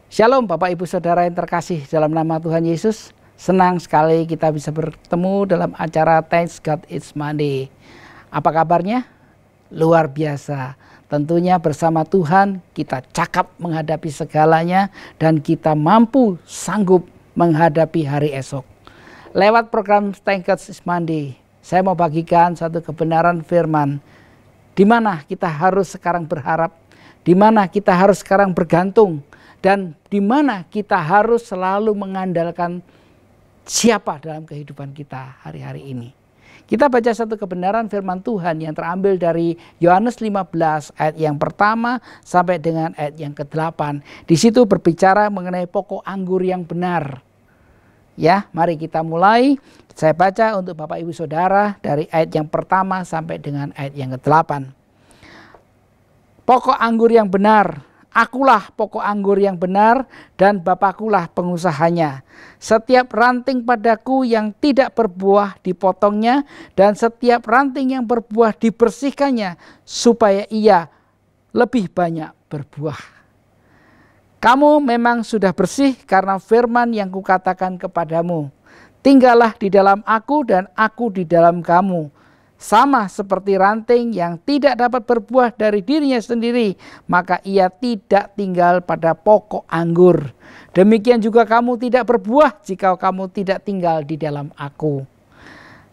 Shalom Bapak Ibu Saudara yang terkasih dalam nama Tuhan Yesus. Senang sekali kita bisa bertemu dalam acara Thanks God It's Monday. Apa kabarnya? Luar biasa. Tentunya bersama Tuhan kita cakap menghadapi segalanya dan kita mampu sanggup menghadapi hari esok. Lewat program Thanks God It's Monday, saya mau bagikan satu kebenaran firman di mana kita harus sekarang berharap, di mana kita harus sekarang bergantung, dan di mana kita harus selalu mengandalkan siapa dalam kehidupan kita hari-hari ini. Kita baca satu kebenaran firman Tuhan yang terambil dari Yohanes 15 ayat yang pertama sampai dengan ayat yang ke-8. Di situ berbicara mengenai pokok anggur yang benar. Ya, mari kita mulai. Saya baca untuk Bapak Ibu Saudara dari ayat yang pertama sampai dengan ayat yang ke-8. Pokok anggur yang benar, akulah pokok anggur yang benar dan Bapakulah pengusahanya. Setiap ranting padaku yang tidak berbuah dipotongnya, dan setiap ranting yang berbuah dibersihkannya, supaya ia lebih banyak berbuah. Kamu memang sudah bersih karena firman yang kukatakan kepadamu. Tinggallah di dalam aku dan aku di dalam kamu. Sama seperti ranting yang tidak dapat berbuah dari dirinya sendiri, maka ia tidak tinggal pada pokok anggur. Demikian juga kamu tidak berbuah jika kamu tidak tinggal di dalam aku.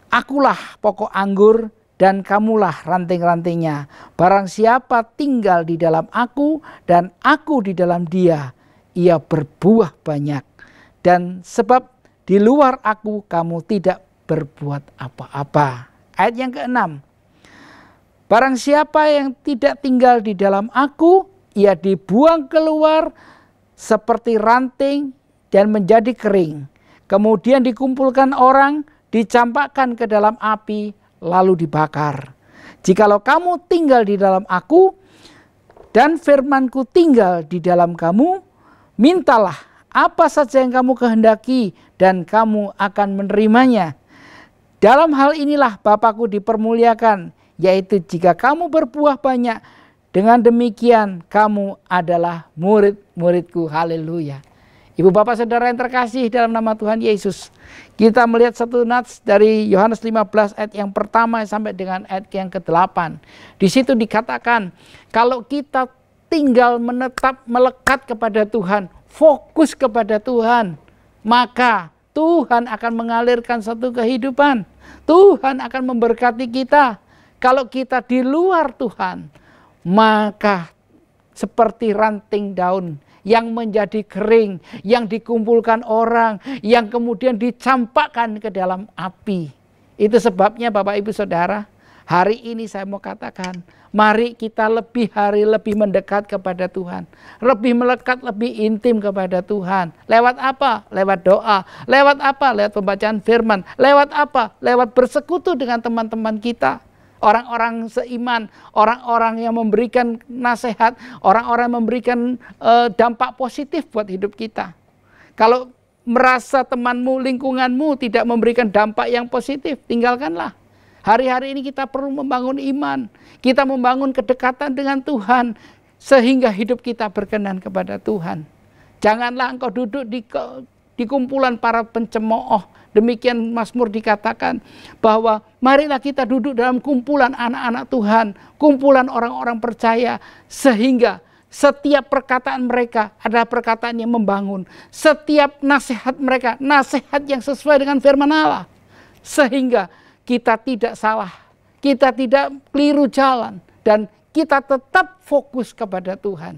Akulah pokok anggur dan kamulah ranting-rantingnya. Barang siapa tinggal di dalam aku dan aku di dalam dia, ia berbuah banyak. Dan sebab di luar aku kamu tidak berbuat apa-apa. Ayat yang ke-6. Barang siapa yang tidak tinggal di dalam aku, ia dibuang keluar seperti ranting dan menjadi kering. Kemudian dikumpulkan orang, dicampakkan ke dalam api, lalu dibakar. Jikalau kamu tinggal di dalam aku, dan firmanku tinggal di dalam kamu, mintalah apa saja yang kamu kehendaki, dan kamu akan menerimanya. Dalam hal inilah Bapakku dipermuliakan, yaitu jika kamu berbuah banyak, dengan demikian kamu adalah murid-muridku. Haleluya. Ibu bapak saudara yang terkasih dalam nama Tuhan Yesus, kita melihat satu nats dari Yohanes 15 ayat yang pertama sampai dengan ayat yang ke-8. Di situ dikatakan, kalau kita tinggal menetap melekat kepada Tuhan, fokus kepada Tuhan, maka Tuhan akan mengalirkan satu kehidupan. Tuhan akan memberkati kita. Kalau kita di luar Tuhan, maka seperti ranting daun yang menjadi kering, yang dikumpulkan orang, yang kemudian dicampakkan ke dalam api. Itu sebabnya Bapak Ibu Saudara, hari ini saya mau katakan, mari kita lebih mendekat kepada Tuhan. Lebih melekat, lebih intim kepada Tuhan. Lewat apa? Lewat doa. Lewat apa? Lewat pembacaan firman. Lewat apa? Lewat bersekutu dengan teman-teman kita. Orang-orang seiman, orang-orang yang memberikan nasihat, orang-orang yang memberikan dampak positif buat hidup kita. Kalau merasa temanmu, lingkunganmu tidak memberikan dampak yang positif, tinggalkanlah. Hari-hari ini kita perlu membangun iman. Kita membangun kedekatan dengan Tuhan. Sehingga hidup kita berkenan kepada Tuhan. Janganlah engkau duduk di kumpulan para pencemooh. Demikian Mazmur dikatakan bahwa marilah kita duduk dalam kumpulan anak-anak Tuhan. Kumpulan orang-orang percaya. Sehingga setiap perkataan mereka adalah perkataan yang membangun. Setiap nasihat mereka, nasihat yang sesuai dengan firman Allah. Sehingga kita tidak salah, kita tidak keliru jalan, dan kita tetap fokus kepada Tuhan.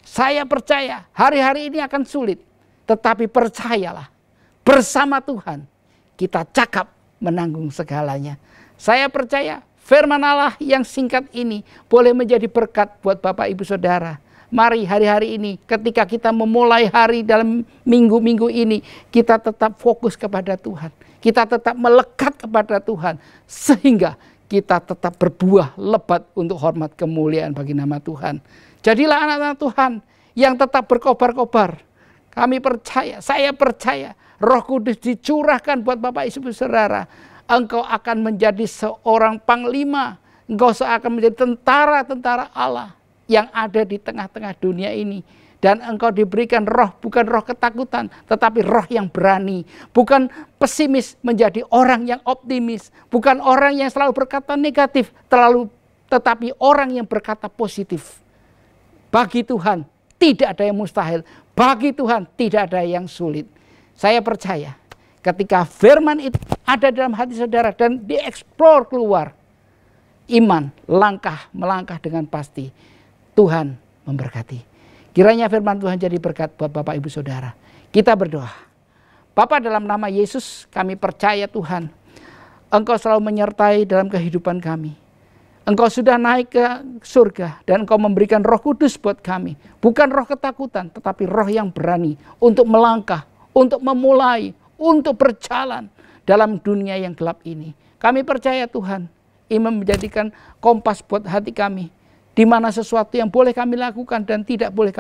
Saya percaya hari-hari ini akan sulit, tetapi percayalah, bersama Tuhan kita cakap menanggung segalanya. Saya percaya firman Allah yang singkat ini boleh menjadi berkat buat Bapak Ibu Saudara. Mari hari-hari ini ketika kita memulai hari dalam minggu-minggu ini, kita tetap fokus kepada Tuhan. Kita tetap melekat kepada Tuhan sehingga kita tetap berbuah lebat untuk hormat kemuliaan bagi nama Tuhan. Jadilah anak-anak Tuhan yang tetap berkobar-kobar. Kami percaya, saya percaya Roh Kudus dicurahkan buat Bapak Ibu Saudara. Engkau akan menjadi seorang panglima, engkau akan menjadi tentara-tentara Allah yang ada di tengah-tengah dunia ini. Dan engkau diberikan roh, bukan roh ketakutan, tetapi roh yang berani. Bukan pesimis menjadi orang yang optimis. Bukan orang yang selalu berkata negatif, tetapi orang yang berkata positif. Bagi Tuhan tidak ada yang mustahil. Bagi Tuhan tidak ada yang sulit. Saya percaya ketika firman itu ada dalam hati saudara dan dieksplor keluar, iman langkah melangkah dengan pasti. Tuhan memberkati. Kiranya firman Tuhan jadi berkat buat Bapak Ibu Saudara. Kita berdoa. Bapa, dalam nama Yesus kami percaya Tuhan, Engkau selalu menyertai dalam kehidupan kami. Engkau sudah naik ke surga dan Engkau memberikan Roh Kudus buat kami. Bukan roh ketakutan, tetapi roh yang berani untuk melangkah, untuk memulai, untuk berjalan dalam dunia yang gelap ini. Kami percaya Tuhan, iman menjadikan kompas buat hati kami. Di mana sesuatu yang boleh kami lakukan dan tidak boleh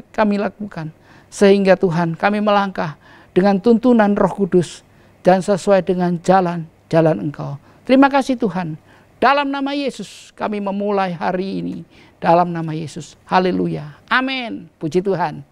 kami lakukan. Sehingga Tuhan kami melangkah dengan tuntunan Roh Kudus dan sesuai dengan jalan-jalan Engkau. Terima kasih Tuhan. Dalam nama Yesus kami memulai hari ini. Dalam nama Yesus. Haleluya. Amin. Puji Tuhan.